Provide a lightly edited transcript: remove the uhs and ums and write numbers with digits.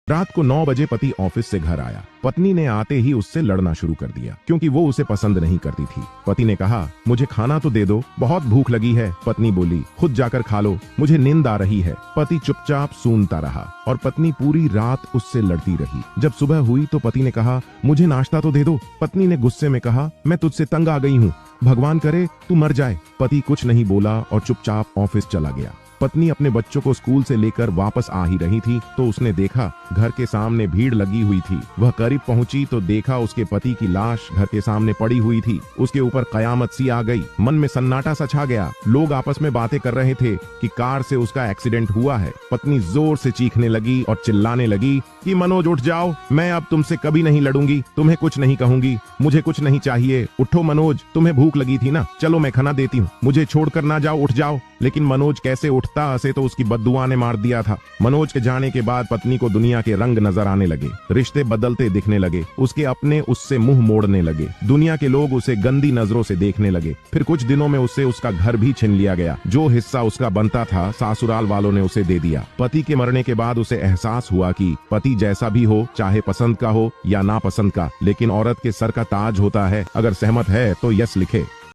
रात को 9 बजे पति ऑफिस से घर आया। पत्नी ने आते ही उससे लड़ना शुरू कर दिया क्योंकि वो उसे पसंद नहीं करती थी। पति ने कहा, मुझे खाना तो दे दो, बहुत भूख लगी है। पत्नी बोली, खुद जाकर खा लो, मुझे नींद आ रही है। पति चुपचाप सूनता रहा और पत्नी पूरी रात उससे लड़ती रही। जब सुबह हुई तो पति ने कहा, मुझे नाश्ता तो दे दो। पत्नी ने गुस्से में कहा, मैं तुझसे तंग आ गई हूँ, भगवान करे तू मर जाए। पति कुछ नहीं बोला और चुपचाप ऑफिस चला गया। पत्नी अपने बच्चों को स्कूल से लेकर वापस आ ही रही थी तो उसने देखा घर के सामने भीड़ लगी हुई थी। वह करीब पहुंची तो देखा उसके पति की लाश घर के सामने पड़ी हुई थी। उसके ऊपर कयामत सी आ गई। मन में सन्नाटा सा छा गया। लोग आपस में बातें कर रहे थे कि कार से उसका एक्सीडेंट हुआ है। पत्नी जोर से चीखने लगी और चिल्लाने लगी कि मनोज उठ जाओ, मैं अब तुमसे कभी नहीं लड़ूंगी, तुम्हें कुछ नहीं कहूंगी, मुझे कुछ नहीं चाहिए। उठो मनोज, तुम्हें भूख लगी थी ना, चलो मैं खाना देती हूँ, मुझे छोड़कर ना जाओ, उठ जाओ। लेकिन मनोज कैसे उठता, हंसे तो उसकी बद्दुआ ने मार दिया था। मनोज के जाने के बाद पत्नी को दुनिया के रंग नजर आने लगे, रिश्ते बदलते दिखने लगे, उसके अपने उससे मुंह मोड़ने लगे, दुनिया के लोग उसे गंदी नजरों से देखने लगे। फिर कुछ दिनों में उससे उसका घर भी छीन लिया गया। जो हिस्सा उसका बनता था ससुराल वालों ने उसे दे दिया। पति के मरने के बाद उसे एहसास हुआ कि पति जैसा भी हो, चाहे पसंद का हो या नापसंद का, लेकिन औरत के सर का ताज होता है। अगर सहमत है तो यस लिखे।